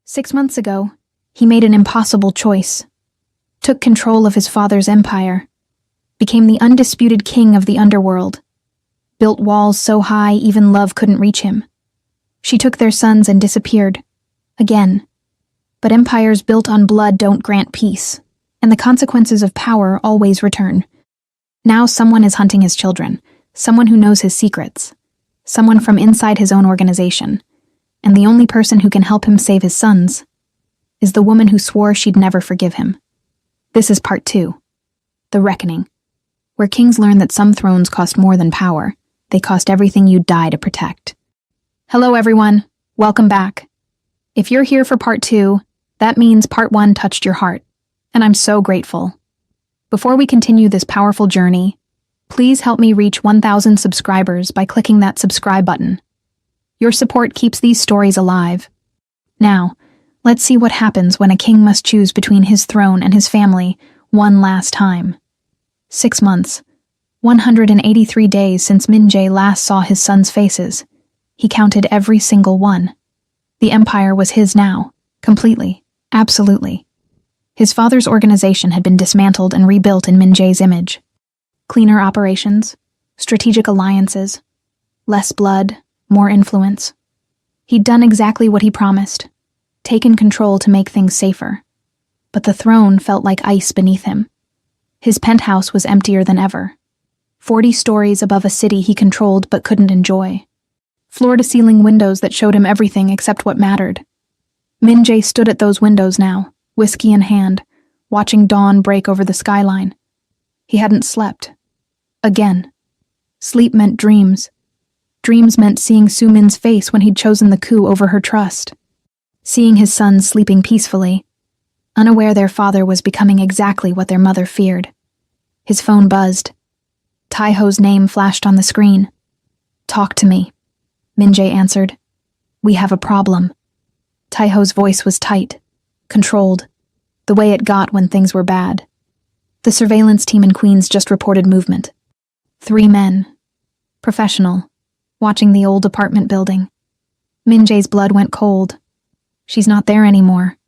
6 months ago, he made an impossible choice, took control of his father's empire, became the undisputed king of the underworld, built walls so high even love couldn't reach him. She took their sons and disappeared. Again. But empires built on blood don't grant peace, and the consequences of power always return. Now someone is hunting his children, someone who knows his secrets, someone from inside his own organization, and the only person who can help him save his sons is the woman who swore she'd never forgive him. This is part 2, The Reckoning, where kings learn that some thrones cost more than power. They cost everything you'd die to protect. Hello everyone, welcome back. If you're here for part 2, that means part 1 touched your heart, and I'm so grateful. Before we continue this powerful journey, please help me reach 1,000 subscribers by clicking that subscribe button. Your support keeps these stories alive. Now, let's see what happens when a king must choose between his throne and his family one last time. 6 months, 183 days since Min Jae last saw his sons' faces. He counted every single one. The empire was his now, completely, absolutely. His father's organization had been dismantled and rebuilt in Min Jae's image. Cleaner operations, strategic alliances, less blood, more influence. He'd done exactly what he promised, taken control to make things safer. But the throne felt like ice beneath him. His penthouse was emptier than ever. 40 stories above a city he controlled but couldn't enjoy. Floor-to-ceiling windows that showed him everything except what mattered. Min Jae stood at those windows now, whiskey in hand, watching dawn break over the skyline. He hadn't slept. Again. Sleep meant dreams. Dreams meant seeing Su Min's face when he'd chosen the coup over her trust. Seeing his sons sleeping peacefully, unaware their father was becoming exactly what their mother feared. His phone buzzed. Taiho's name flashed on the screen. "Talk to me," Min Jae answered. "We have a problem." Taiho's voice was tight, controlled, the way it got when things were bad. The surveillance team in Queens just reported movement. 3 men, professional, watching the old apartment building. Min Jae's blood went cold. She's not there anymore.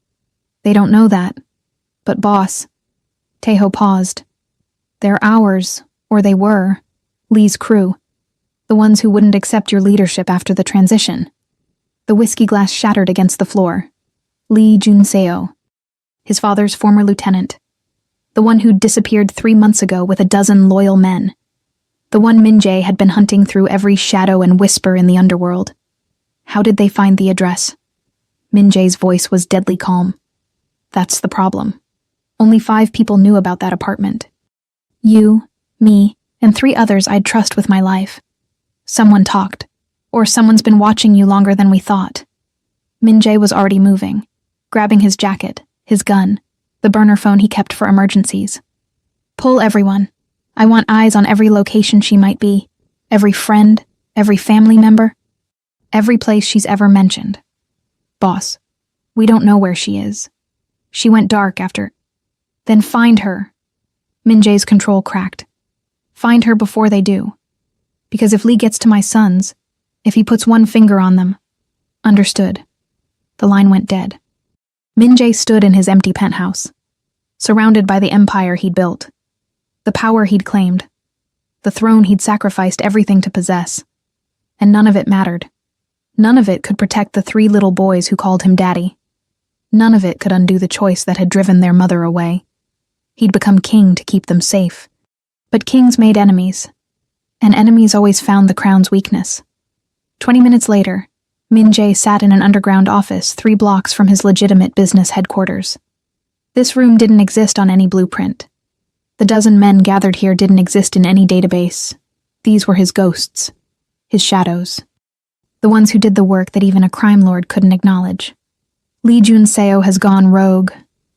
They don't know that. But boss, Taiho paused. They're ours, or they were, Lee's crew. The ones who wouldn't accept your leadership after the transition. The whiskey glass shattered against the floor. Lee Junseo, his father's former lieutenant. The one who'd disappeared 3 months ago with a dozen loyal men. The one Min Jae had been hunting through every shadow and whisper in the underworld. How did they find the address? Min Jae's voice was deadly calm. That's the problem. Only 5 people knew about that apartment. You, me, and 3 others I'd trust with my life. Someone talked, or someone's been watching you longer than we thought. Min Jae was already moving, grabbing his jacket, his gun, the burner phone he kept for emergencies. Pull everyone. I want eyes on every location she might be, every friend, every family member, every place she's ever mentioned. Boss, we don't know where she is. She went dark after. Then find her. Min Jae's control cracked. Find her before they do. Because if Lee gets to my sons, if he puts one finger on them. Understood. The line went dead. Min Jae stood in his empty penthouse, surrounded by the empire he'd built, the power he'd claimed, the throne he'd sacrificed everything to possess. And none of it mattered. None of it could protect the 3 little boys who called him daddy. None of it could undo the choice that had driven their mother away. He'd become king to keep them safe. But kings made enemies, and enemies always found the crown's weakness. 20 minutes later, Min Jae sat in an underground office 3 blocks from his legitimate business headquarters. This room didn't exist on any blueprint. The dozen men gathered here didn't exist in any database. These were his ghosts, his shadows. The ones who did the work that even a crime lord couldn't acknowledge. Lee Junseo has gone rogue,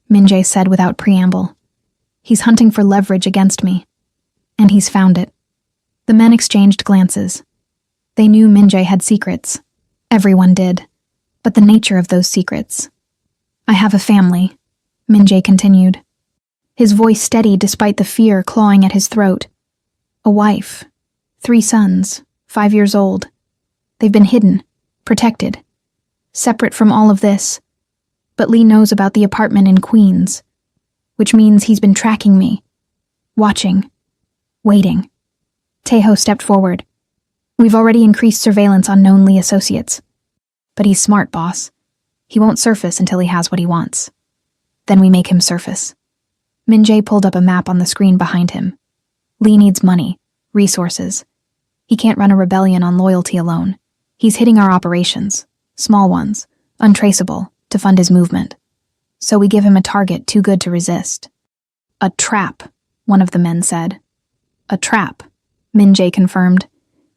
Min Jae said without preamble. He's hunting for leverage against me. And he's found it. The men exchanged glances. They knew Min Jae had secrets. Everyone did. But the nature of those secrets. I have a family, Min Jae continued. His voice steady despite the fear clawing at his throat. A wife. 3 sons, 5 years old. They've been hidden, protected. Separate from all of this. But Lee knows about the apartment in Queens, which means he's been tracking me, watching, waiting. Taeho stepped forward. We've already increased surveillance on known Lee associates. But he's smart, boss. He won't surface until he has what he wants. Then we make him surface. Min-jae pulled up a map on the screen behind him. Lee needs money, resources. He can't run a rebellion on loyalty alone. He's hitting our operations, small ones, untraceable, to fund his movement. So we give him a target too good to resist. A trap, one of the men said. A trap, Min-jae confirmed.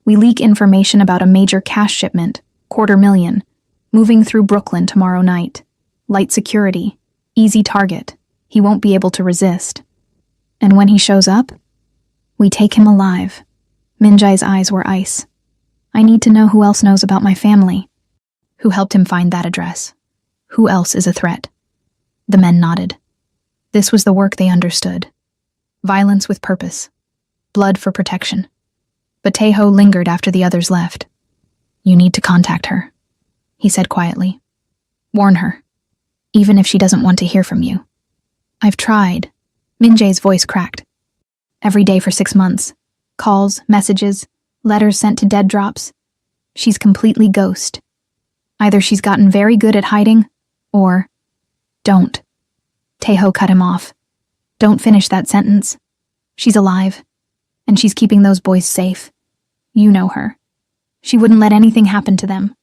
We leak information about a major cash shipment, $250,000, moving through Brooklyn tomorrow night. Light security, easy target. He won't be able to resist. And when he shows up, we take him alive. Min-jae's eyes were ice. I need to know who else knows about my family. Who helped him find that address? Who else is a threat? The men nodded. This was the work they understood. Violence with purpose. Blood for protection. But Taeho lingered after the others left. You need to contact her, he said quietly. Warn her, even if she doesn't want to hear from you. I've tried. Min-jae's voice cracked. Every day for 6 months. Calls, messages, letters sent to dead drops. She's completely ghost. Either she's gotten very good at hiding, or don't. Taeho cut him off. Don't finish that sentence. She's alive, and she's keeping those boys safe. You know her. She wouldn't let anything happen to them.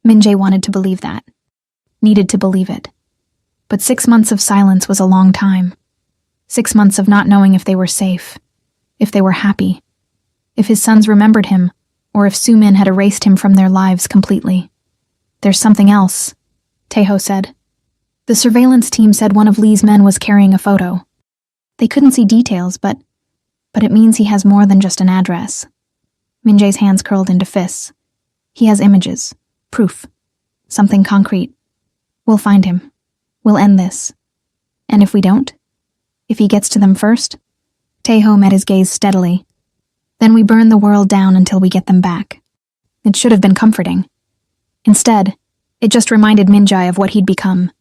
Min-jae wanted to believe that. Needed to believe it. But 6 months of silence was a long time. 6 months of not knowing if they were safe, if they were happy, if his sons remembered him, or if Soo-min had erased him from their lives completely. There's something else, Taeho said. The surveillance team said one of Lee's men was carrying a photo. They couldn't see details, but it means he has more than just an address. Min-jae's hands curled into fists. He has images, proof, something concrete. We'll find him. We'll end this. And if we don't? If he gets to them first? Taeho met his gaze steadily. Then we burn the world down until we get them back. It should have been comforting. Instead, it just reminded Min-jae of what he'd become.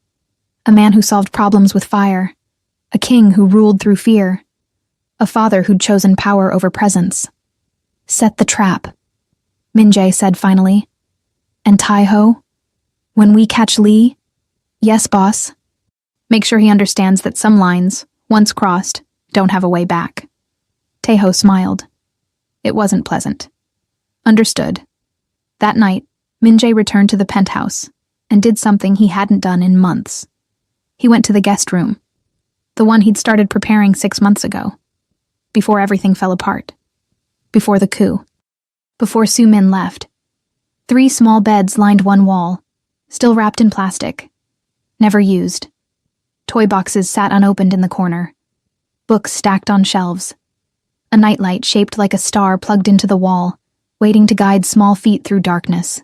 A man who solved problems with fire. A king who ruled through fear. A father who'd chosen power over presence. Set the trap, Min-jae said finally. And Taeho? When we catch Lee? Yes, boss. Make sure he understands that some lines, once crossed, don't have a way back. Taeho smiled. It wasn't pleasant. Understood. That night, Min-jae returned to the penthouse and did something he hadn't done in months. He went to the guest room, the one he'd started preparing 6 months ago, before everything fell apart, before the coup, before Soo-min left. 3 small beds lined one wall, still wrapped in plastic, never used. Toy boxes sat unopened in the corner, books stacked on shelves, a nightlight shaped like a star plugged into the wall, waiting to guide small feet through darkness.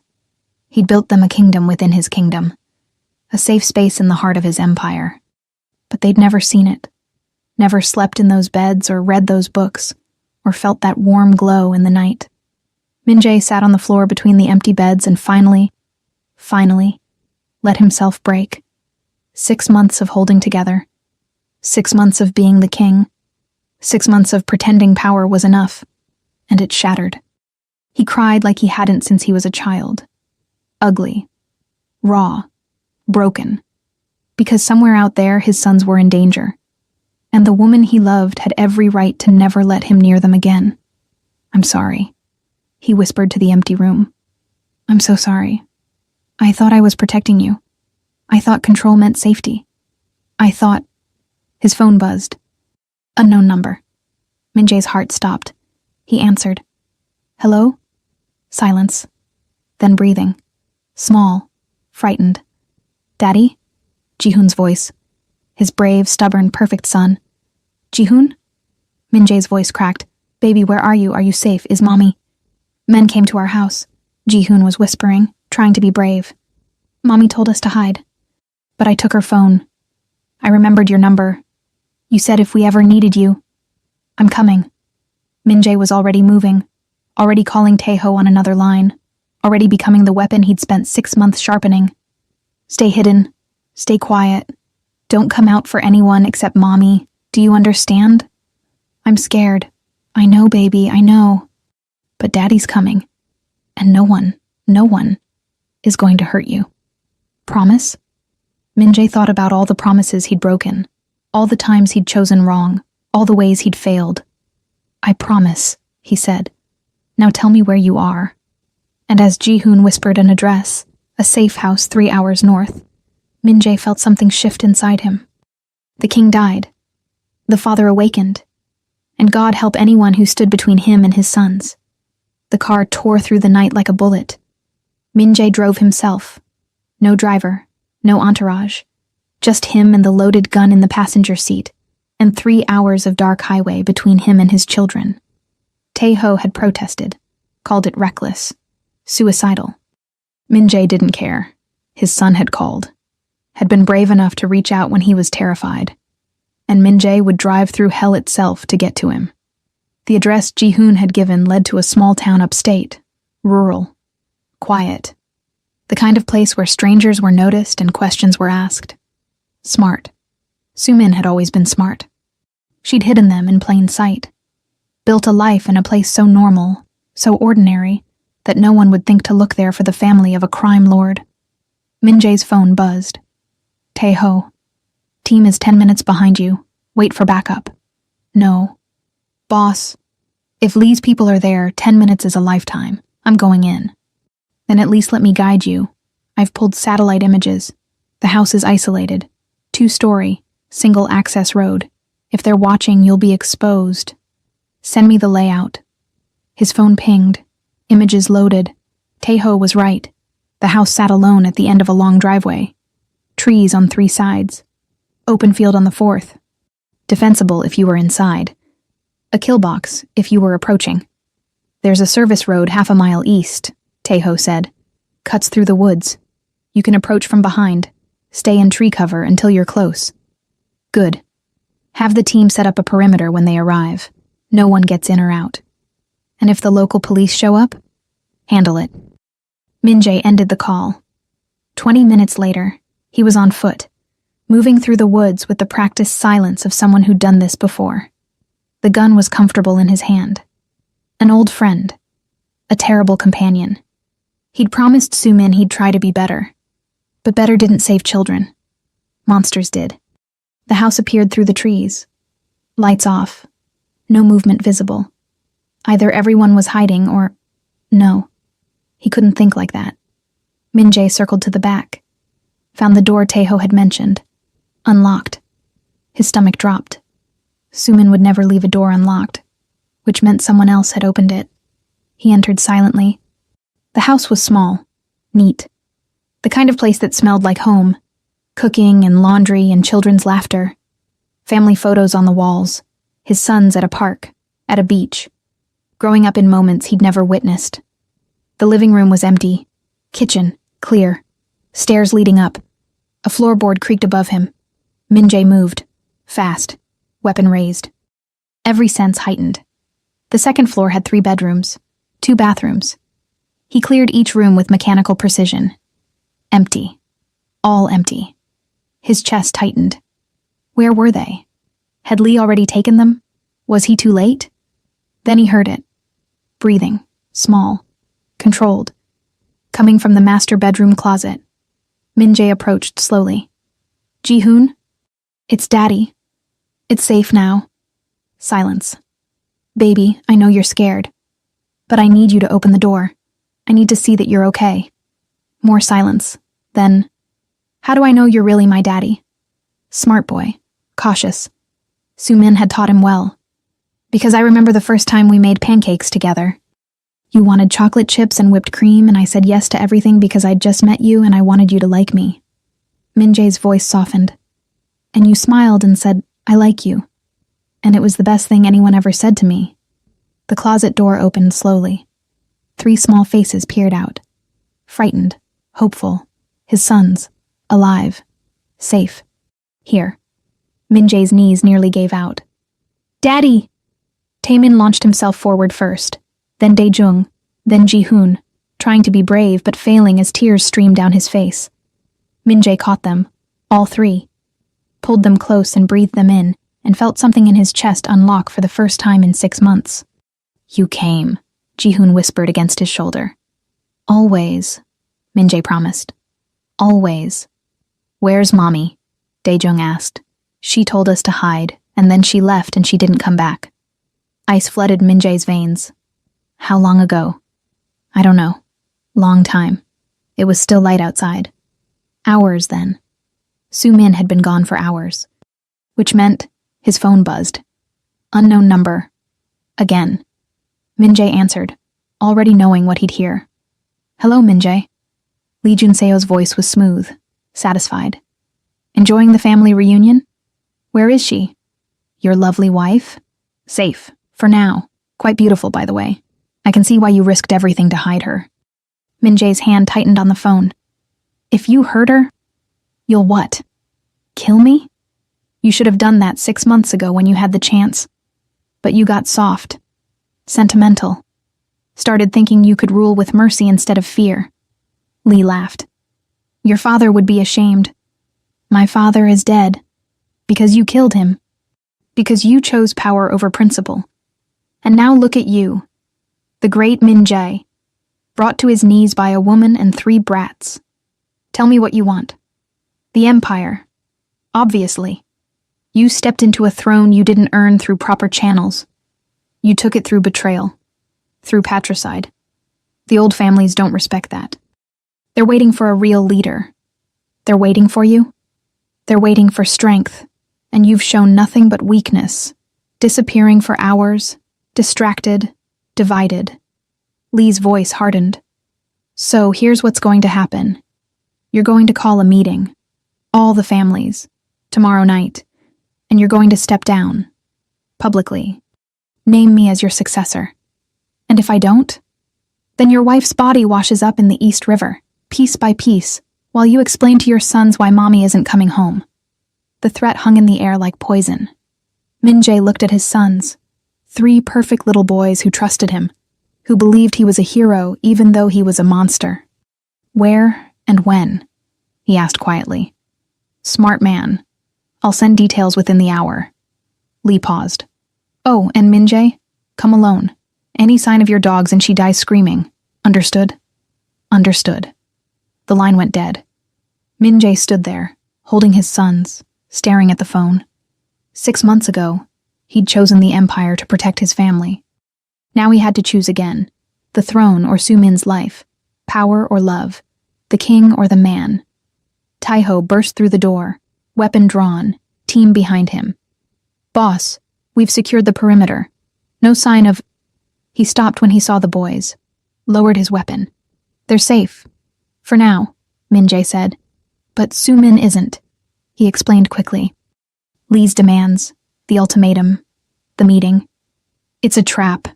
He'd built them a kingdom within his kingdom, a safe space in the heart of his empire. But they'd never seen it, never slept in those beds or read those books, or felt that warm glow in the night. Min-jae sat on the floor between the empty beds and finally, let himself break. 6 months of holding together. 6 months of being the king. 6 months of pretending power was enough, and it shattered. He cried like he hadn't since he was a child. Ugly. Raw. Broken. Because somewhere out there his sons were in danger. And the woman he loved had every right to never let him near them again. I'm sorry, he whispered to the empty room. I'm so sorry. I thought I was protecting you. I thought control meant safety. I thought... His phone buzzed. Unknown number. Min-jae's heart stopped. He answered. Hello? Silence. Then breathing. Small. Frightened. Daddy? Ji-hoon's voice. His brave, stubborn, perfect son. Ji-hoon? Min-jae's voice cracked. Baby, where are you? Are you safe? Is mommy? Men came to our house. Ji-hoon was whispering, trying to be brave. Mommy told us to hide. But I took her phone. I remembered your number. You said if we ever needed you. I'm coming. Min-jae was already moving, already calling Taeho on another line, already becoming the weapon he'd spent 6 months sharpening. Stay hidden. Stay quiet. Don't come out for anyone except Mommy. Do you understand? I'm scared. I know, baby, I know. But Daddy's coming. And no one is going to hurt you. Promise? Min-jae thought about all the promises he'd broken, all the times he'd chosen wrong, all the ways he'd failed. I promise, he said. Now tell me where you are. And as Ji-hoon whispered an address, a safe house 3 hours north, Min-jae felt something shift inside him. The king died. The father awakened. And God help anyone who stood between him and his sons. The car tore through the night like a bullet. Min-jae drove himself. No driver, no entourage. Just him and the loaded gun in the passenger seat, and 3 hours of dark highway between him and his children. Tae-ho had protested, called it reckless, suicidal. Min-jae didn't care. His son had called, had been brave enough to reach out when he was terrified. And Min-jae would drive through hell itself to get to him. The address Ji-hoon had given led to a small town upstate, rural, quiet. The kind of place where strangers were noticed and questions were asked. Smart. Soo-min had always been smart. She'd hidden them in plain sight. Built a life in a place so normal, so ordinary, that no one would think to look there for the family of a crime lord. Min-jae's phone buzzed. Tae-ho. Team is 10 minutes behind you. Wait for backup. No. Boss. If Lee's people are there, 10 minutes is a lifetime. I'm going in. Then at least let me guide you. I've pulled satellite images. The house is isolated. 2-story, single access road. If they're watching, you'll be exposed. Send me the layout. His phone pinged. Images loaded. Tae-ho was right. The house sat alone at the end of a long driveway. Trees on 3 sides. Open field on the 4th. Defensible if you were inside. A kill box if you were approaching. There's a service road half a mile east, Tae-ho said. Cuts through the woods. You can approach from behind. Stay in tree cover until you're close. Good. Have the team set up a perimeter when they arrive. No one gets in or out. And if the local police show up, handle it. Min-jae ended the call. 20 minutes later, he was on foot, moving through the woods with the practiced silence of someone who'd done this before. The gun was comfortable in his hand. An old friend. A terrible companion. He'd promised Soo-min he'd try to be better. But better didn't save children. Monsters did. The house appeared through the trees. Lights off. No movement visible. Either everyone was hiding or... No. He couldn't think like that. Min-jae circled to the back. Found the door Tae-ho had mentioned. Unlocked. His stomach dropped. Soo-min would never leave a door unlocked, which meant someone else had opened it. He entered silently. The house was small, neat. The kind of place that smelled like home. Cooking and laundry and children's laughter. Family photos on the walls. His sons at a park, at a beach. Growing up in moments he'd never witnessed. The living room was empty. Kitchen, clear. Stairs leading up. A floorboard creaked above him. Min-jae moved. Fast. Weapon raised. Every sense heightened. The second floor had 3 bedrooms. 2 bathrooms. He cleared each room with mechanical precision. Empty. All empty. His chest tightened. Where were they? Had Lee already taken them? Was he too late? Then he heard it. Breathing. Small. Controlled. Coming from the master bedroom closet. Min-jae approached slowly. Ji-hoon? It's Daddy. It's safe now. Silence. Baby, I know you're scared. But I need you to open the door. I need to see that you're okay. More silence. Then, how do I know you're really my daddy? Smart boy. Cautious. Soo-min had taught him well. Because I remember the first time we made pancakes together. You wanted chocolate chips and whipped cream, and I said yes to everything because I'd just met you and I wanted you to like me. Min-jae's voice softened. And you smiled and said, I like you. And it was the best thing anyone ever said to me. The closet door opened slowly. 3 small faces peered out. Frightened, hopeful. His sons, alive, safe. Here. Min-jae's knees nearly gave out. Daddy! Taemin launched himself forward first, then Dae-jung, then Ji-hoon, trying to be brave but failing as tears streamed down his face. Min-jae caught them, All three. Pulled them close and breathed them in, and felt something in his chest unlock for the first time in 6 months. You came, Ji-hoon whispered against his shoulder. Always, Min-jae promised. Always. Where's Mommy? Dae-jung asked. She told us to hide, and then she left and she didn't come back. Ice flooded Min-jae's veins. How long ago? I don't know. Long time. It was still light outside. Hours then. Soo-min had been gone for hours. Which meant his phone buzzed. Unknown number. Again. Min-jae answered, already knowing what he'd hear. Hello, Min-jae. Lee Jun-seo's voice was smooth, satisfied. Enjoying the family reunion? Where is she? Your lovely wife? Safe. For now. Quite beautiful, by the way. I can see why you risked everything to hide her. Min-jae's hand tightened on the phone. If you hurt her, you'll what? Kill me? You should have done that 6 months ago when you had the chance. But you got soft. Sentimental. Started thinking you could rule with mercy instead of fear. Lee laughed. Your father would be ashamed. My father is dead. Because you killed him. Because you chose power over principle. And now look at you. The great Min-jae. Brought to his knees by a woman and 3 brats. Tell me what you want. The Empire. Obviously. You stepped into a throne you didn't earn through proper channels. You took it through betrayal. Through patricide. The old families don't respect that. They're waiting for a real leader. They're waiting for you. They're waiting for strength, and you've shown nothing but weakness, disappearing for hours, distracted, divided. Lee's voice hardened. So here's what's going to happen. You're going to call a meeting. All the families. Tomorrow night. And you're going to step down. Publicly. Name me as your successor. And if I don't? Then your wife's body washes up in the East River, piece by piece, while you explain to your sons why Mommy isn't coming home. The threat hung in the air like poison. Min-jae looked at his sons. 3 perfect little boys who trusted him, who believed he was a hero even though he was a monster. Where and when? He asked quietly. Smart man. I'll send details within the hour. Lee paused. Oh, and Min-jae, come alone. Any sign of your dogs and she dies screaming. Understood? Understood. The line went dead. Min-jae stood there, holding his sons, staring at the phone. 6 months ago, he'd chosen the Empire to protect his family. Now he had to choose again. The throne or Soo-min's life. Power or love. The king or the man. Tae-ho burst through the door, weapon drawn, team behind him. Boss, we've secured the perimeter. No sign of... He stopped when he saw the boys. Lowered his weapon. They're safe. For now, Min-jae said. But Soo-min isn't. He explained quickly. Lee's demands, the ultimatum, the meeting. It's a trap,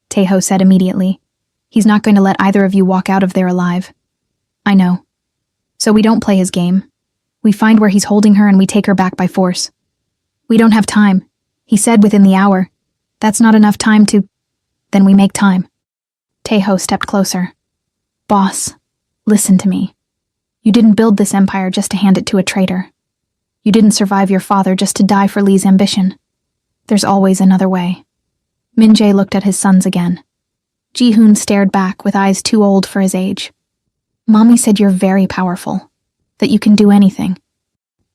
Tae-ho said immediately. He's not going to let either of you walk out of there alive. I know. So we don't play his game. We find where he's holding her and we take her back by force. We don't have time. He said within the hour. That's not enough time to... Then we make time. Tae-ho stepped closer. Boss, listen to me. You didn't build this empire just to hand it to a traitor. You didn't survive your father just to die for Lee's ambition. There's always another way. Min-jae looked at his sons again. Ji-hoon stared back with eyes too old for his age. Mommy said you're very powerful, that you can do anything.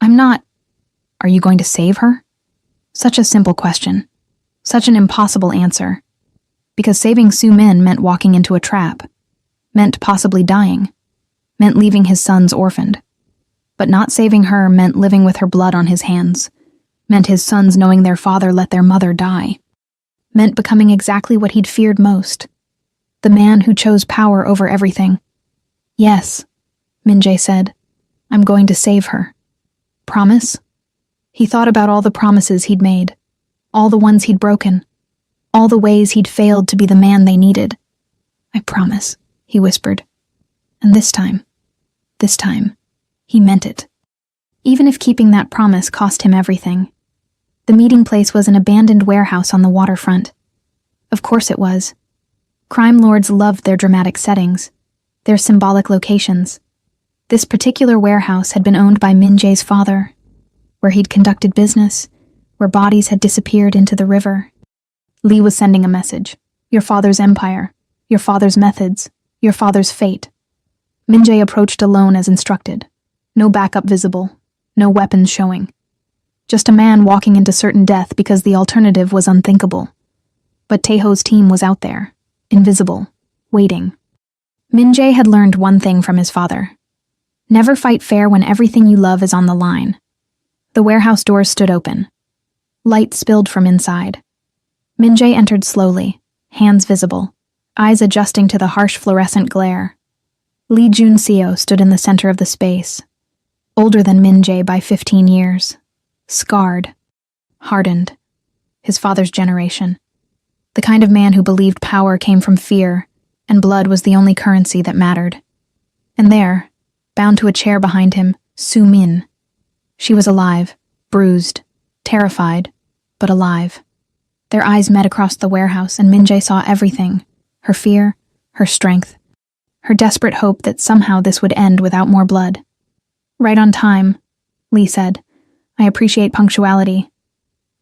I'm not. Are you going to save her? Such a simple question. Such an impossible answer. Because saving Soo-min meant walking into a trap. Meant possibly dying. Meant leaving his sons orphaned. But not saving her meant living with her blood on his hands. Meant his sons knowing their father let their mother die. Meant becoming exactly what he'd feared most. The man who chose power over everything. Yes, Min-jae said. I'm going to save her. Promise? He thought about all the promises he'd made. All the ones he'd broken. All the ways he'd failed to be the man they needed. I promise, he whispered. And this time, he meant it. Even if keeping that promise cost him everything. The meeting place was an abandoned warehouse on the waterfront. Of course it was. Crime lords loved their dramatic settings, their symbolic locations. This particular warehouse had been owned by Min Jae's father, where he'd conducted business, where bodies had disappeared into the river. Lee was sending a message. Your father's empire, your father's methods, your father's fate. Min Jae approached alone as instructed. No backup visible, no weapons showing. Just a man walking into certain death because the alternative was unthinkable. But Taeho's team was out there, invisible, waiting. Min Jae had learned one thing from his father. Never fight fair when everything you love is on the line. The warehouse doors stood open. Light spilled from inside. Min Jae entered slowly, hands visible, eyes adjusting to the harsh fluorescent glare. Lee Jun-seo stood in the center of the space, older than Min Jae by 15 years, scarred, hardened, his father's generation. The kind of man who believed power came from fear, and blood was the only currency that mattered. And there, bound to a chair behind him, Soo Min. She was alive, bruised, terrified, but alive. Their eyes met across the warehouse, and Min Jae saw everything, her fear, her strength, her desperate hope that somehow this would end without more blood. Right on time, Lee said. I appreciate punctuality.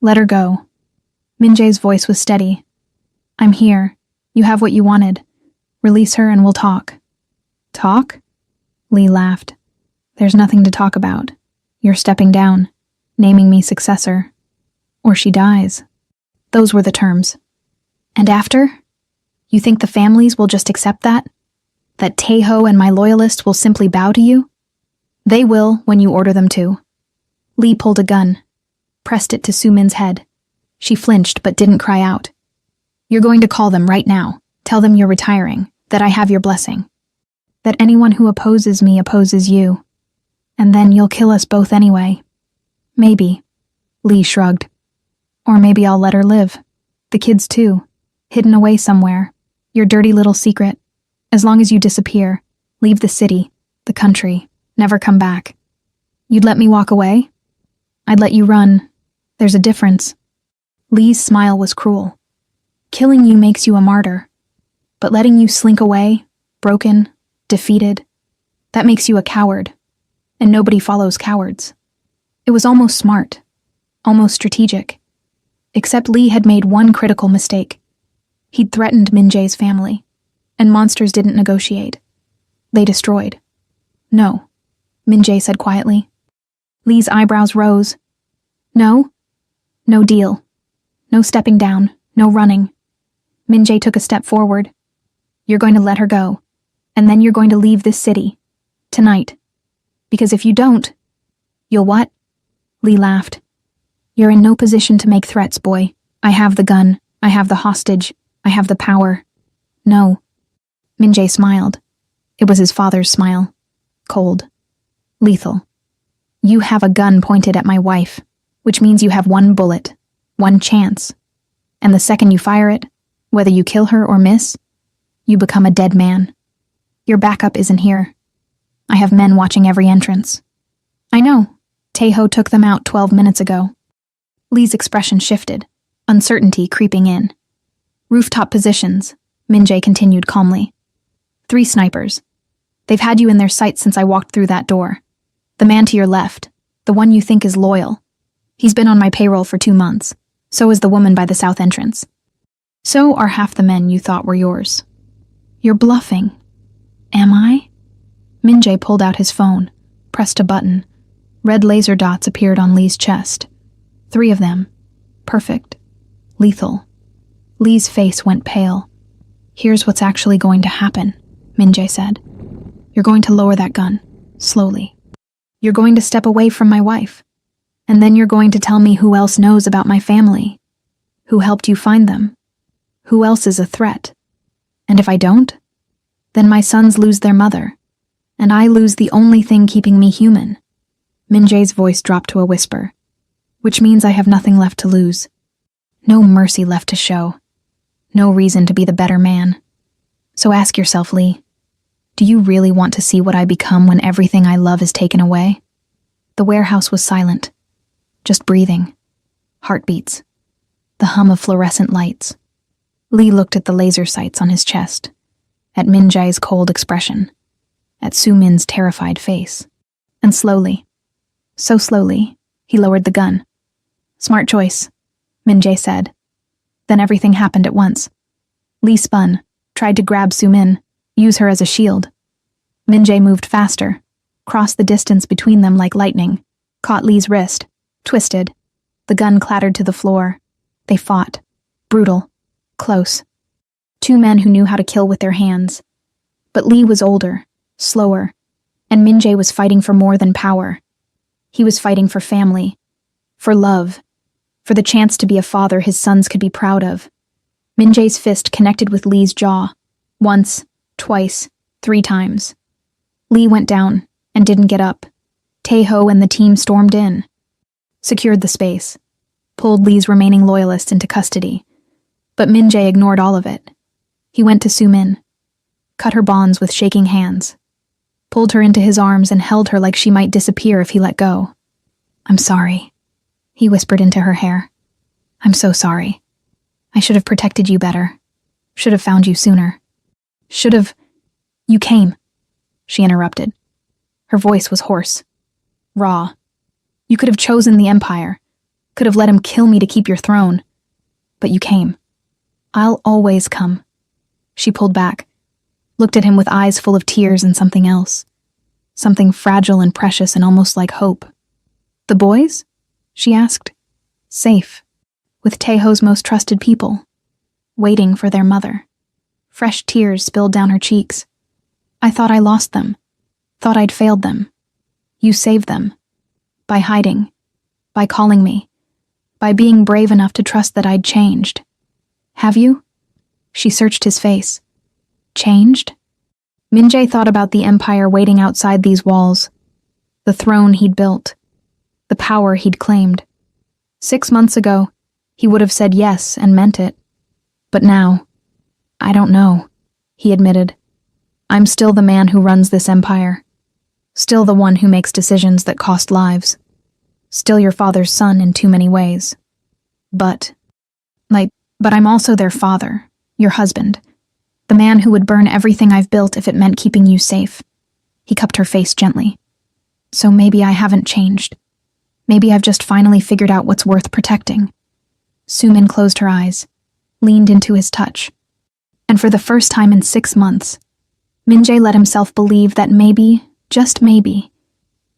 Let her go. Min Jae's voice was steady. I'm here. You have what you wanted. Release her and we'll talk. Talk? Lee laughed. There's nothing to talk about. You're stepping down, naming me successor. Or she dies. Those were the terms. And after? You think the families will just accept that? That Taeho and my loyalists will simply bow to you? They will when you order them to. Lee pulled a gun, pressed it to Soo Min's head. She flinched but didn't cry out. You're going to call them right now. Tell them you're retiring, that I have your blessing. That anyone who opposes me opposes you. And then you'll kill us both anyway. Maybe. Lee shrugged. Or maybe I'll let her live. The kids too. Hidden away somewhere. Your dirty little secret. As long as you disappear, leave the city, the country, never come back. You'd let me walk away? I'd let you run. There's a difference. Lee's smile was cruel. Killing you makes you a martyr. But letting you slink away, broken, defeated, that makes you a coward. And nobody follows cowards. It was almost smart. Almost strategic. Except Lee had made one critical mistake. He'd threatened Min Jae's family. And monsters didn't negotiate. They destroyed. No, Min Jae said quietly. Lee's eyebrows rose. No? No deal. No stepping down. No running. Min Jae took a step forward. You're going to let her go. And then you're going to leave this city. Tonight. Because if you don't... You'll what? Lee laughed. You're in no position to make threats, boy. I have the gun. I have the hostage. I have the power. No. Min Jae smiled. It was his father's smile. Cold. Lethal. You have a gun pointed at my wife, which means you have one bullet, one chance. And the second you fire it, whether you kill her or miss, you become a dead man. Your backup isn't here. I have men watching every entrance. I know. Taeho took them out 12 minutes ago. Lee's expression shifted, uncertainty creeping in. Rooftop positions, Min Jae continued calmly. 3 snipers. They've had you in their sights since I walked through that door. The man to your left, the one you think is loyal. He's been on my payroll for 2 months. So is the woman by the south entrance. So are half the men you thought were yours. You're bluffing. Am I? Min Jae pulled out his phone, pressed a button. Red laser dots appeared on Lee's chest. 3 of them. Perfect. Lethal. Lee's face went pale. Here's what's actually going to happen, Min Jae said. You're going to lower that gun, slowly. You're going to step away from my wife. And then you're going to tell me who else knows about my family. Who helped you find them. Who else is a threat. And if I don't, then my sons lose their mother. And I lose the only thing keeping me human. Min Jae's voice dropped to a whisper. Which means I have nothing left to lose. No mercy left to show. No reason to be the better man. So ask yourself, Lee, do you really want to see what I become when everything I love is taken away? The warehouse was silent. Just breathing. Heartbeats. The hum of fluorescent lights. Lee looked at the laser sights on his chest. At Min Jae's cold expression. at Su Min's terrified face. And slowly, so slowly, he lowered the gun. Smart choice, Min-jae said. Then everything happened at once. Lee spun, tried to grab Su Min, use her as a shield. Min-jae moved faster, crossed the distance between them like lightning, caught Lee's wrist, twisted. The gun clattered to the floor. They fought. Brutal. Close. Two men who knew how to kill with their hands. But Lee was older, slower, and Min-jae was fighting for more than power. He was fighting for family, for love, for the chance to be a father his sons could be proud of. Min-jae's fist connected with Lee's jaw. Once, twice, 3 times. Lee went down and didn't get up. Tae-ho and the team stormed in, secured the space, pulled Lee's remaining loyalists into custody. But Min-jae ignored all of it. He went to Su Min, cut her bonds with shaking hands, pulled her into his arms and held her like she might disappear if he let go. "I'm sorry," he whispered into her hair. "I'm so sorry. I should have protected you better. Should have found you sooner. Should have—" "You came," she interrupted. Her voice was hoarse, raw. "You could have chosen the Empire, could have let him kill me to keep your throne. But you came. I'll always come." She pulled back, looked at him with eyes full of tears and something else. Something fragile and precious and almost like hope. "The boys?" she asked. "Safe, with Tae-ho's most trusted people, waiting for their mother." Fresh tears spilled down her cheeks. "I thought I lost them. Thought I'd failed them. You saved them. By hiding. By calling me. By being brave enough to trust that I'd changed. Have you?" She searched his face. "Changed?" Min-jae thought about the Empire waiting outside these walls. The throne he'd built. The power he'd claimed. 6 months ago, he would have said yes and meant it. But now, "I don't know," he admitted. "I'm still the man who runs this empire. Still the one who makes decisions that cost lives. Still your father's son in too many ways. But I'm also their father, your husband, the man who would burn everything I've built if it meant keeping you safe." He cupped her face gently. "So maybe I haven't changed. Maybe I've just finally figured out what's worth protecting." Su Min closed her eyes, leaned into his touch. And for the first time in 6 months, Min-jae let himself believe that maybe, just maybe,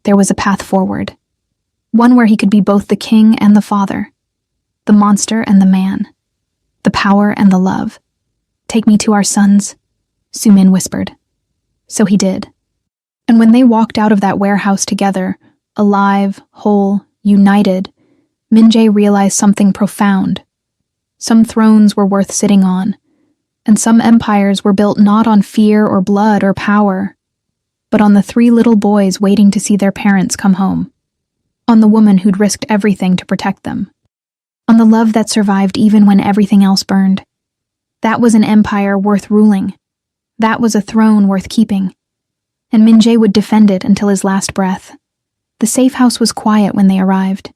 there was a path forward. One where he could be both the king and the father, the monster and the man, the power and the love. "Take me to our sons," Su Min whispered. So he did. And when they walked out of that warehouse together, alive, whole, united, Min-jae realized something profound. Some thrones were worth sitting on, and some empires were built not on fear or blood or power, but on the 3 little boys waiting to see their parents come home, on the woman who'd risked everything to protect them, on the love that survived even when everything else burned. That was an empire worth ruling. That was a throne worth keeping. And Min-jae would defend it until his last breath. The safe house was quiet when they arrived.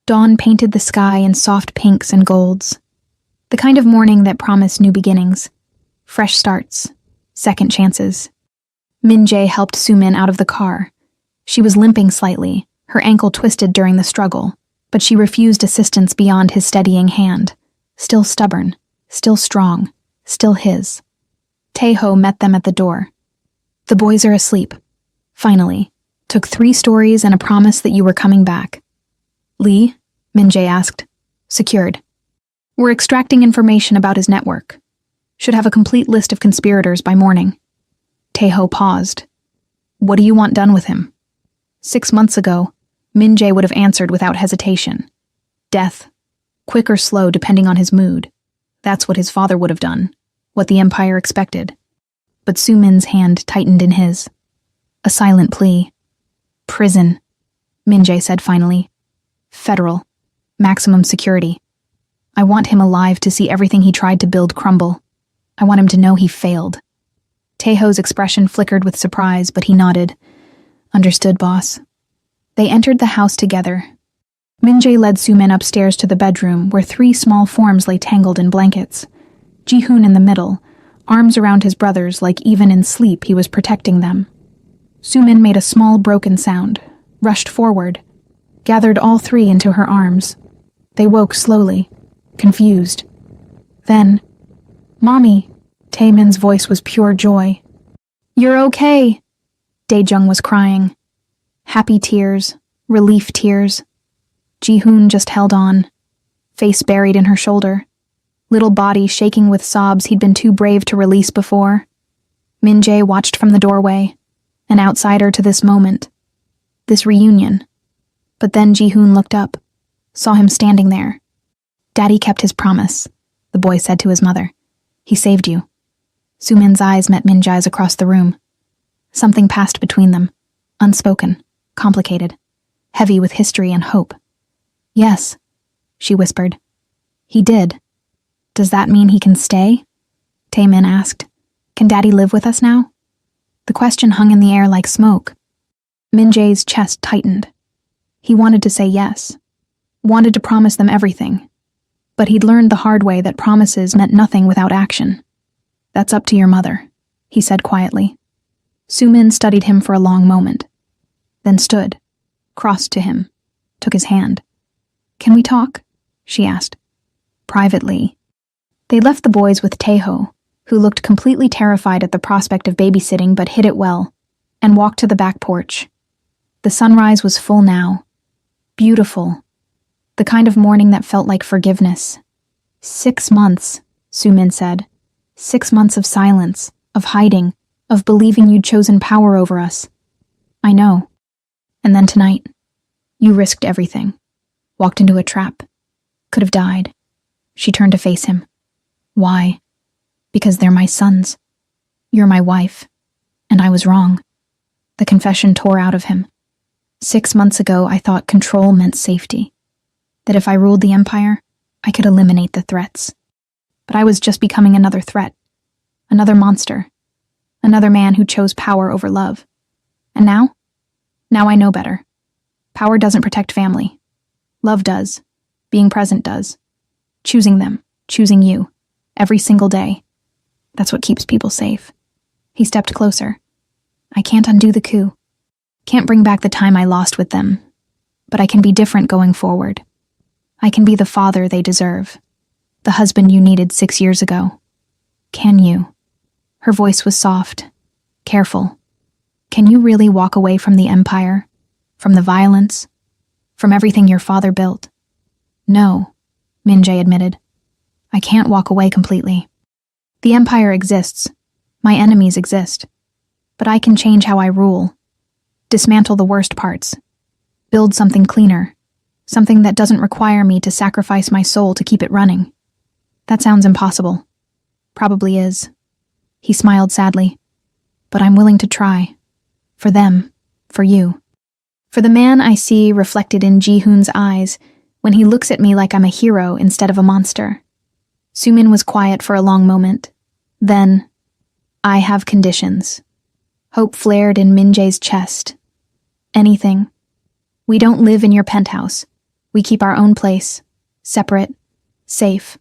Dawn painted the sky in soft pinks and golds. The kind of morning that promised new beginnings, fresh starts, second chances. Min-jae helped Su Min out of the car. She was limping slightly, her ankle twisted during the struggle, but she refused assistance beyond his steadying hand. Still stubborn, still strong, still his. Tae-ho met them at the door. "The boys are asleep. Finally. Took 3 stories and a promise that you were coming back." "Lee?" Min-jae asked. "Secured. We're extracting information about his network. Should have a complete list of conspirators by morning." Tae-ho paused. "What do you want done with him?" 6 months ago, Min-jae would have answered without hesitation. Death. Quick or slow depending on his mood. That's what his father would have done. What the Empire expected. But Su Min's hand tightened in his. A silent plea. "Prison," Min-jae said finally. "Federal. Maximum security. I want him alive to see everything he tried to build crumble. I want him to know he failed." Tae-ho's expression flickered with surprise, but he nodded. "Understood, boss." They entered the house together. Min-jae led Su Min upstairs to the bedroom, where 3 small forms lay tangled in blankets. Ji-hoon in the middle, arms around his brothers like even in sleep he was protecting them. Sumin made a small broken sound, rushed forward, gathered all three into her arms. They woke slowly, confused. Then, "Mommy," Taemin's voice was pure joy. "You're okay," Daejung was crying. Happy tears, relief tears. Ji-hoon just held on, face buried in her shoulder, little body shaking with sobs he'd been too brave to release before. Min-jae watched from the doorway, an outsider to this moment, this reunion. But then Ji-hoon looked up, saw him standing there. "Daddy kept his promise," the boy said to his mother. "He saved you." Sumin's eyes met Min-jae's across the room. Something passed between them, unspoken, complicated, heavy with history and hope. "Yes," she whispered. "He did. Does that mean he can stay?" Taemin asked. "Can Daddy live with us now?" The question hung in the air like smoke. Min-jae's chest tightened. He wanted to say yes, wanted to promise them everything, but he'd learned the hard way that promises meant nothing without action. "That's up to your mother," he said quietly. Sumin studied him for a long moment, then stood, crossed to him, took his hand. "Can we talk?" she asked. "Privately." They left the boys with Taeho, who looked completely terrified at the prospect of babysitting but hid it well, and walked to the back porch. The sunrise was full now. Beautiful. The kind of morning that felt like forgiveness. 6 months, Sumin said. 6 months of silence, of hiding, of believing you'd chosen power over us. "I know. And then tonight, you risked everything. Walked into a trap. Could have died." She turned to face him. "Why?" "Because they're my sons. You're my wife. And I was wrong." The confession tore out of him. 6 months ago, I thought control meant safety. That if I ruled the empire, I could eliminate the threats. But I was just becoming another threat. Another monster. Another man who chose power over love. And now? Now I know better. Power doesn't protect family. Love does. Being present does. Choosing them. Choosing you. Every single day. That's what keeps people safe. He stepped closer. "I can't undo the coup. Can't bring back the time I lost with them. But I can be different going forward. I can be the father they deserve. The husband you needed 6 years ago. Can you?" Her voice was soft, careful. "Can you really walk away from the empire? From the violence? From everything your father built?" "No," Min-jae admitted. "I can't walk away completely. The empire exists. My enemies exist. But I can change how I rule. Dismantle the worst parts. Build something cleaner. Something that doesn't require me to sacrifice my soul to keep it running." "That sounds impossible." "Probably is." He smiled sadly. "But I'm willing to try. For them. For you. For the man I see reflected in Ji-hoon's eyes when he looks at me like I'm a hero instead of a monster." Sumin was quiet for a long moment. Then, "I have conditions." Hope flared in Min-jae's chest. "Anything. We don't live in your penthouse. We keep our own place. Separate. Safe.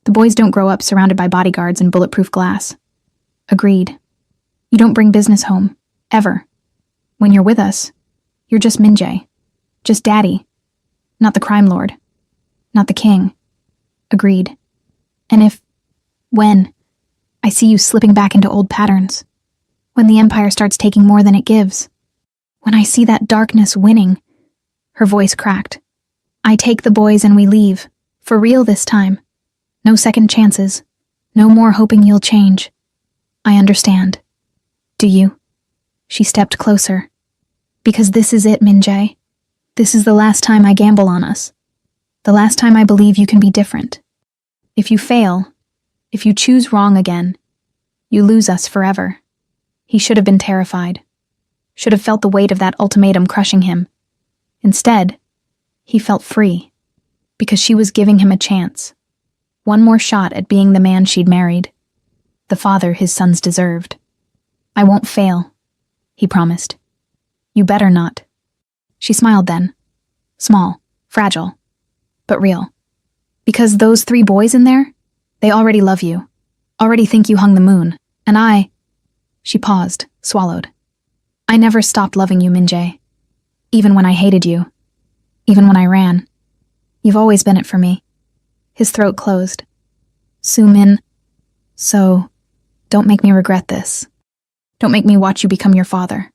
The boys don't grow up surrounded by bodyguards and bulletproof glass." "Agreed. You don't bring business home. Ever. When you're with us, you're just Min-jae. Just Daddy. Not the crime lord. Not the king." "Agreed. And when, I see you slipping back into old patterns. When the empire starts taking more than it gives. When I see that darkness winning." Her voice cracked. "I take the boys and we leave. For real this time. No second chances. No more hoping you'll change. I understand. Do you?" She stepped closer. "Because this is it, Min-jae. This is the last time I gamble on us. The last time I believe you can be different. If you fail, if you choose wrong again, you lose us forever." He should have been terrified. Should have felt the weight of that ultimatum crushing him. Instead, he felt free, because she was giving him a chance. One more shot at being the man she'd married. The father his sons deserved. "I won't fail," he promised. "You better not." She smiled then. Small, fragile, but real. "Because those 3 boys in there, they already love you. Already think you hung the moon. And I..." She paused, swallowed. I never stopped loving you, Min-jae. Even when I hated you. Even when I ran. You've always been it for me. His throat closed. Soo-min. So, don't make me regret this. Don't make me watch you become your father.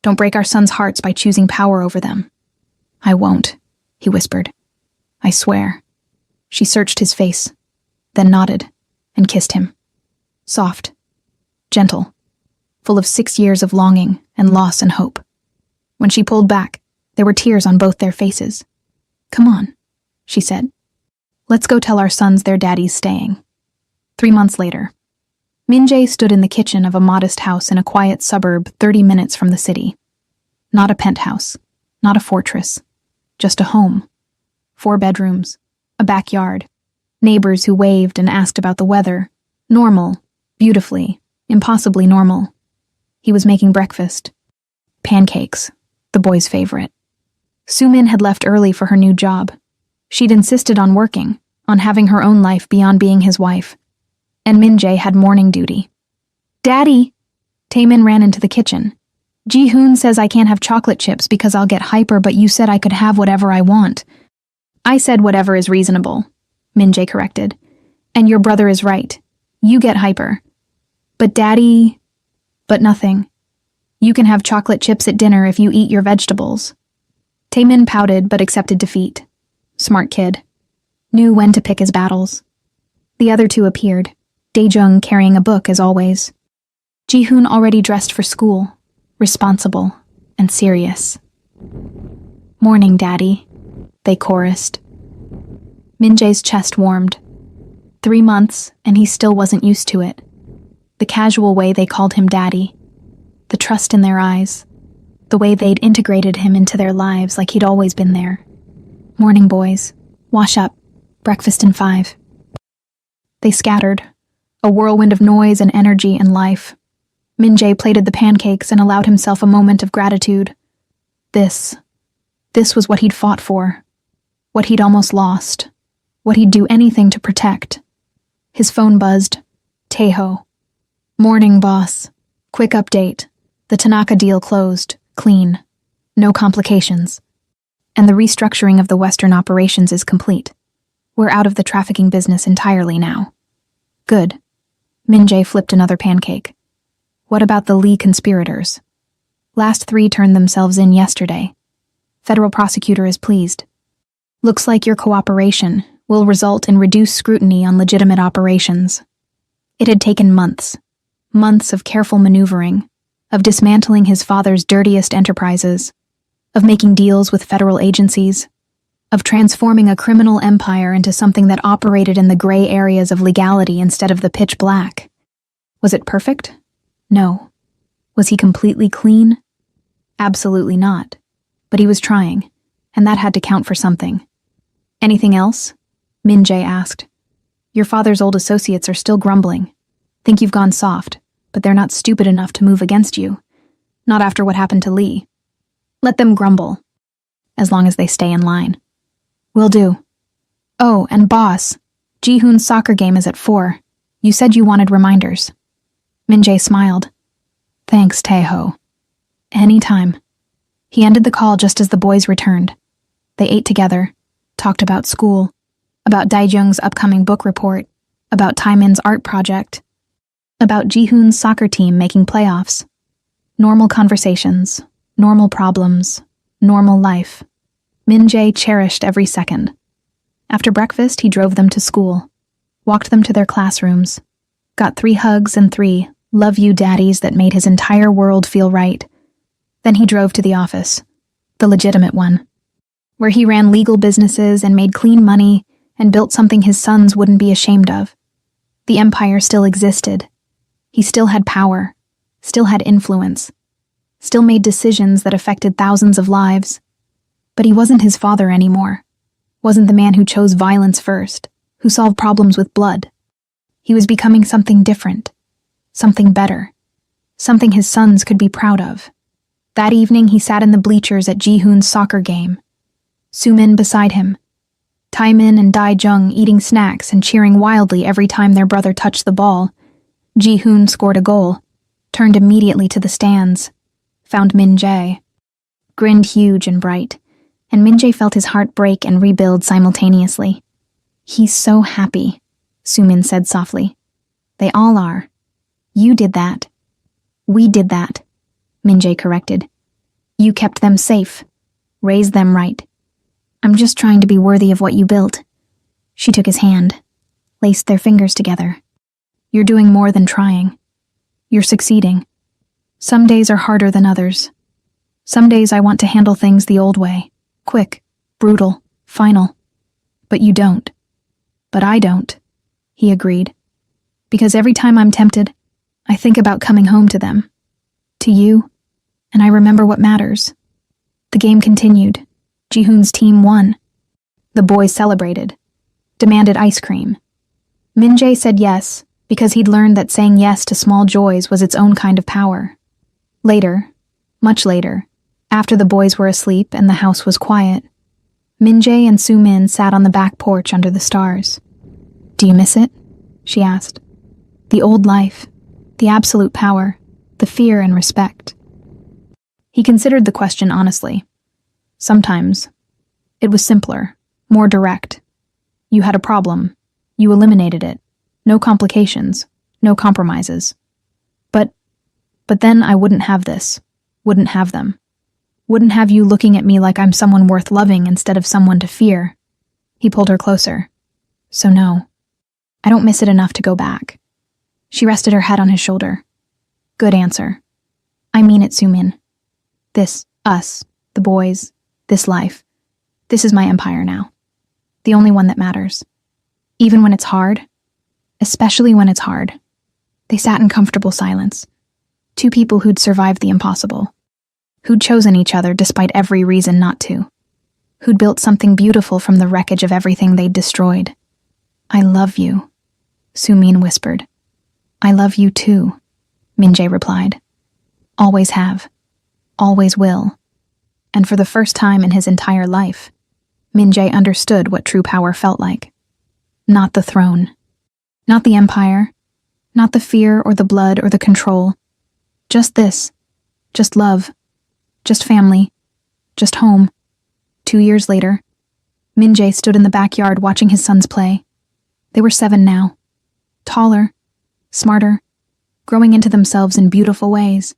Don't break our sons' hearts by choosing power over them. I won't, he whispered. I swear. She searched his face, then nodded, and kissed him. Soft, gentle, full of 6 years of longing and loss and hope. When she pulled back, there were tears on both their faces. Come on, she said. Let's go tell our sons their daddy's staying. 3 months later, Min-jae stood in the kitchen of a modest house in a quiet suburb 30 minutes from the city. Not a penthouse, not a fortress, just a home. 4 bedrooms, a backyard, neighbors who waved and asked about the weather. Normal, beautifully, impossibly normal. He was making breakfast. Pancakes, the boy's favorite. Soo-min had left early for her new job. She'd insisted on working, on having her own life beyond being his wife. And Min-jae had morning duty. Daddy! Taemin ran into the kitchen. Ji-hoon says I can't have chocolate chips because I'll get hyper, but you said I could have whatever I want. I said whatever is reasonable, Min-jae corrected. And your brother is right. You get hyper. But Daddy... But nothing. You can have chocolate chips at dinner if you eat your vegetables. Taemin pouted but accepted defeat. Smart kid. Knew when to pick his battles. The other two appeared, Daejung carrying a book as always. Ji-hoon already dressed for school, responsible and serious. Morning, Daddy, they chorused. Min-jae's chest warmed. 3 months, and he still wasn't used to it. The casual way they called him Daddy. The trust in their eyes. The way they'd integrated him into their lives like he'd always been there. Morning, boys. Wash up. Breakfast in 5. They scattered. A whirlwind of noise and energy and life. Min-jae plated the pancakes and allowed himself a moment of gratitude. This was what he'd fought for. What he'd almost lost. What he'd do anything to protect. His phone buzzed. Taeho. Morning, boss. Quick update. The Tanaka deal closed. Clean. No complications. And the restructuring of the Western operations is complete. We're out of the trafficking business entirely now. Good. Min-jae flipped another pancake. What about the Lee conspirators? Last 3 turned themselves in yesterday. Federal prosecutor is pleased. Looks like your cooperation will result in reduced scrutiny on legitimate operations. It had taken months. Months of careful maneuvering, of dismantling his father's dirtiest enterprises, of making deals with federal agencies, of transforming a criminal empire into something that operated in the gray areas of legality instead of the pitch black. Was it perfect? No. Was he completely clean? Absolutely not. But he was trying, and that had to count for something. Anything else? Min-jae asked. Your father's old associates are still grumbling. Think you've gone soft, but they're not stupid enough to move against you. Not after what happened to Lee. Let them grumble, as long as they stay in line. Will do. Oh, and boss, Ji-hoon's soccer game is at 4. You said you wanted reminders. Min-jae smiled. Thanks, Taeho. Anytime. He ended the call just as the boys returned. They ate together, talked about school, about Daejung's upcoming book report, about Taemin's art project, about Ji-hoon's soccer team making playoffs. Normal conversations, normal problems, normal life. Min-jae cherished every second. After breakfast, he drove them to school, walked them to their classrooms, got 3 hugs and 3 love you daddies that made his entire world feel right. Then he drove to the office, the legitimate one, where he ran legal businesses and made clean money and built something his sons wouldn't be ashamed of. The empire still existed. He still had power, still had influence, still made decisions that affected thousands of lives. But he wasn't his father anymore. Wasn't the man who chose violence first, who solved problems with blood. He was becoming something different, something better, something his sons could be proud of. That evening he sat in the bleachers at Ji-hoon's soccer game. Soo-min beside him. Taemin and Daejung eating snacks and cheering wildly every time their brother touched the ball. Ji-hoon scored a goal, turned immediately to the stands, found Min Jae, grinned huge and bright, and Min Jae felt his heart break and rebuild simultaneously. He's so happy, Sumin said softly. They all are. You did that. We did that, Min Jae corrected. You kept them safe, raised them right. I'm just trying to be worthy of what you built. She took his hand, laced their fingers together. You're doing more than trying. You're succeeding. Some days are harder than others. Some days I want to handle things the old way, quick, brutal, final. But you don't. But I don't, he agreed. Because every time I'm tempted, I think about coming home to them, to you, and I remember what matters. The game continued. Ji-hoon's team won. The boys celebrated, demanded ice cream. Min Jae said yes, because he'd learned that saying yes to small joys was its own kind of power. Later, much later, after the boys were asleep and the house was quiet, Min Jae and Soo-min sat on the back porch under the stars. Do you miss it? She asked. The old life, the absolute power, the fear and respect. He considered the question honestly. Sometimes. It was simpler, more direct. You had a problem. You eliminated it. No complications. No compromises. But then I wouldn't have this. Wouldn't have them. Wouldn't have you looking at me like I'm someone worth loving instead of someone to fear. He pulled her closer. So no. I don't miss it enough to go back. She rested her head on his shoulder. Good answer. I mean it, Soo-min. This, us, the boys, this life. This is my empire now. The only one that matters. Even when it's hard. Especially when it's hard. They sat in comfortable silence. Two people who'd survived the impossible. Who'd chosen each other despite every reason not to. Who'd built something beautiful from the wreckage of everything they'd destroyed. I love you, Soo-min whispered. I love you too, Min Jae replied. Always have. Always will. And for the first time in his entire life, Min Jae understood what true power felt like. Not the throne. Not the empire. Not the fear or the blood or the control. Just this. Just love. Just family. Just home. 2 years later, Min Jae stood in the backyard watching his sons play. They were 7 now. Taller. Smarter. Growing into themselves in beautiful ways.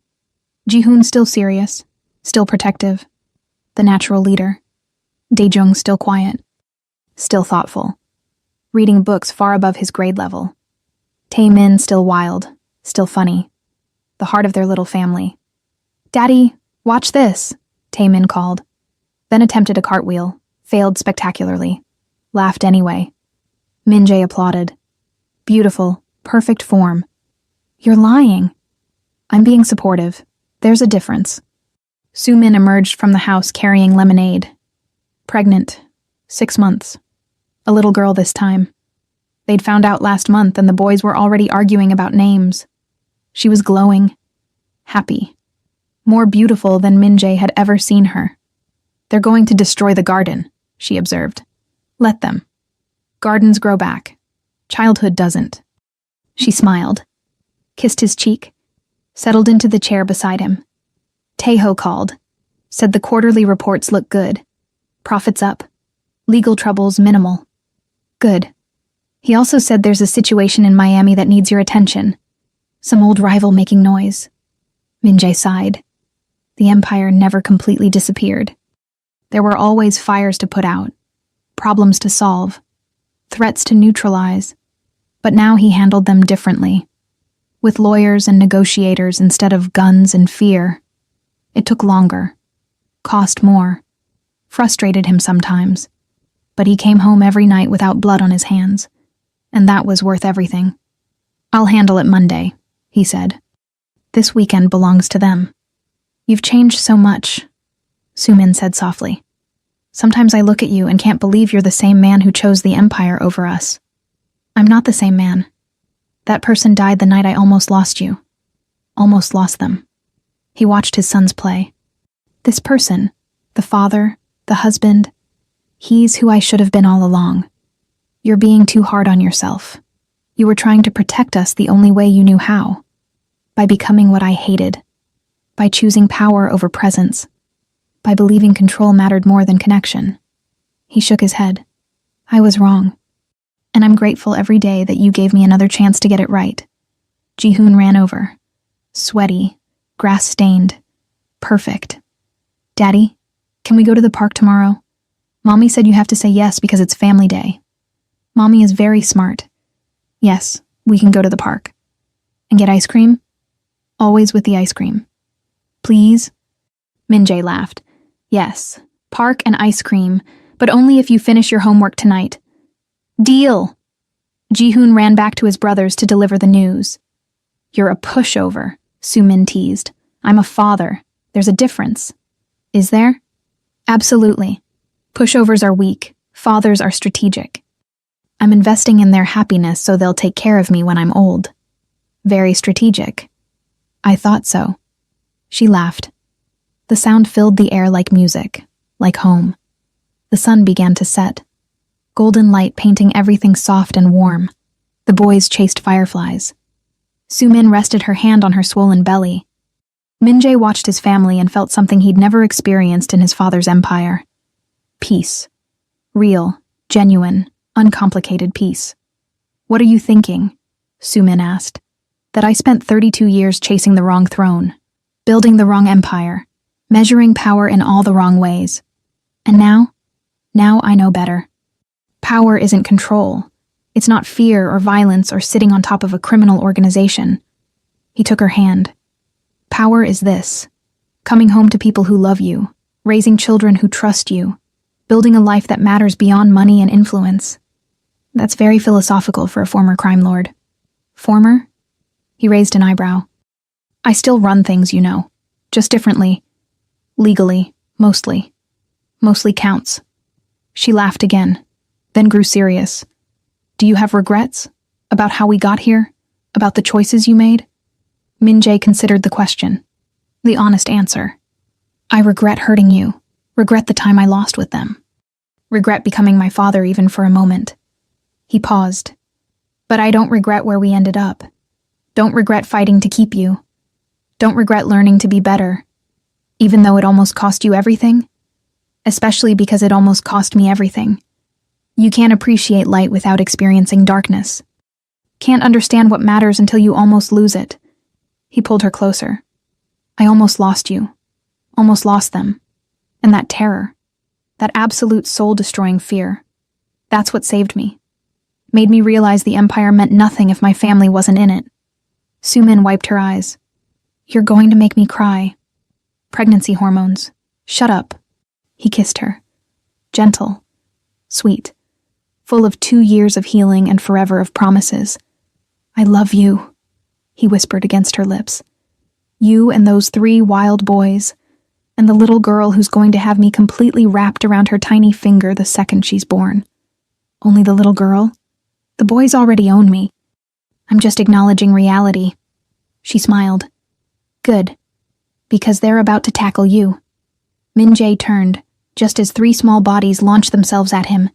Ji-hoon still serious. Still protective. The natural leader. Dae-jung still quiet. Still thoughtful. Reading books far above his grade level. Tae-min still wild. Still funny. The heart of their little family. Daddy, watch this, Tae-min called. Then attempted a cartwheel. Failed spectacularly. Laughed anyway. Min Jae applauded. Beautiful. Perfect form. You're lying. I'm being supportive. There's a difference. Soo-min emerged from the house carrying lemonade. Pregnant. 6 months. A little girl this time. They'd found out last month and the boys were already arguing about names. She was glowing. Happy. More beautiful than Min Jae had ever seen her. They're going to destroy the garden, she observed. Let them. Gardens grow back. Childhood doesn't. She smiled. Kissed his cheek. Settled into the chair beside him. Taeho called. Said the quarterly reports look good. Profits up. Legal troubles minimal. Good. He also said there's a situation in Miami that needs your attention. Some old rival making noise. Min Jae sighed. The empire never completely disappeared. There were always fires to put out, problems to solve, threats to neutralize. But now he handled them differently. With lawyers and negotiators instead of guns and fear. It took longer. Cost more. Frustrated him sometimes. But he came home every night without blood on his hands. And that was worth everything. I'll handle it Monday, he said. This weekend belongs to them. You've changed so much, Soo-min said softly. Sometimes I look at you and can't believe you're the same man who chose the empire over us. I'm not the same man. That person died the night I almost lost you. Almost lost them. He watched his sons play. This person, the father, the husband, he's who I should have been all along. You're being too hard on yourself. You were trying to protect us the only way you knew how. By becoming what I hated. by choosing power over presence, by believing control mattered more than connection. He shook his head. I was wrong. And I'm grateful every day that you gave me another chance to get it right. Ji-hoon ran over. Sweaty, grass-stained, perfect. Daddy, can we go to the park tomorrow? Mommy said you have to say yes because it's family day. Mommy is very smart. Yes, we can go to the park. And get ice cream? Always with the ice cream. Please? Min-jae laughed. Yes, park and ice cream, but only if you finish your homework tonight. Deal! Ji-hoon ran back to his brothers to deliver the news. You're a pushover, Soo-min teased. I'm a father. There's a difference. Is there? Absolutely. Pushovers are weak. Fathers are strategic. I'm investing in their happiness so they'll take care of me when I'm old. Very strategic. I thought so. She laughed. The sound filled the air like music, like home. The sun began to set, golden light painting everything soft and warm. The boys chased fireflies. Soo-min rested her hand on her swollen belly. Min-jae watched his family and felt something he'd never experienced in his father's empire. Peace. Real, genuine, uncomplicated peace. What are you thinking? Soo-min asked. That I spent 32 years chasing the wrong throne, building the wrong empire, measuring power in all the wrong ways. And now I know better. Power isn't control. It's not fear or violence or sitting on top of a criminal organization. He took her hand. Power is this: coming home to people who love you, raising children who trust you, building a life that matters beyond money and influence. That's very philosophical for a former crime lord. Former? He raised an eyebrow. I still run things, you know. Just differently. Legally, mostly. Mostly counts. She laughed again, then grew serious. Do you have regrets? About how we got here? About the choices you made? Min-jae considered the question. The honest answer. I regret hurting you. Regret the time I lost with them. Regret becoming my father even for a moment. He paused. But I don't regret where we ended up. Don't regret fighting to keep you. Don't regret learning to be better. Even though it almost cost you everything? Especially because it almost cost me everything. You can't appreciate light without experiencing darkness. Can't understand what matters until you almost lose it. He pulled her closer. I almost lost you. Almost lost them. And that terror. That absolute soul-destroying fear. That's what saved me. Made me realize the empire meant nothing if my family wasn't in it. Soo-min wiped her eyes. You're going to make me cry. Pregnancy hormones. Shut up. He kissed her. Gentle. Sweet. Full of 2 years of healing and forever of promises. I love you, he whispered against her lips. You and those 3 wild boys, and the little girl who's going to have me completely wrapped around her tiny finger the second she's born. Only the little girl? The boys already own me. I'm just acknowledging reality. She smiled. Good. Because they're about to tackle you. Min-jae turned, just as 3 small bodies launched themselves at him.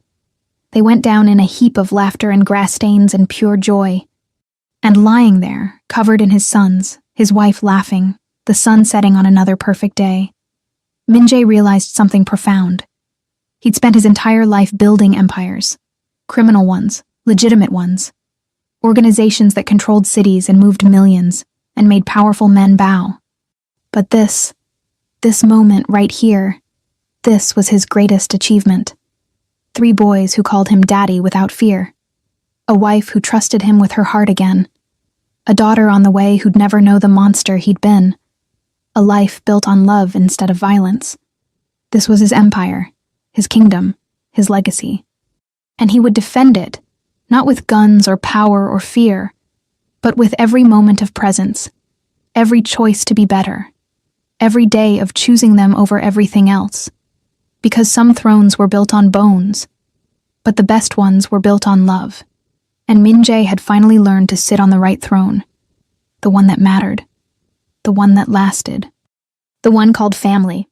They went down in a heap of laughter and grass stains and pure joy. And lying there, covered in his sons, his wife laughing, the sun setting on another perfect day, Min-jae realized something profound. He'd spent his entire life building empires. Criminal ones, legitimate ones. Organizations that controlled cities and moved millions, and made powerful men bow. But this moment right here, this was his greatest achievement. 3 boys who called him daddy without fear. A wife who trusted him with her heart again. A daughter on the way who'd never know the monster he'd been. A life built on love instead of violence. This was his empire, his kingdom, his legacy. And he would defend it, not with guns or power or fear, but with every moment of presence, every choice to be better, every day of choosing them over everything else. Because some thrones were built on bones, but the best ones were built on love. And Min-jae had finally learned to sit on the right throne, the one that mattered, the one that lasted, the one called family.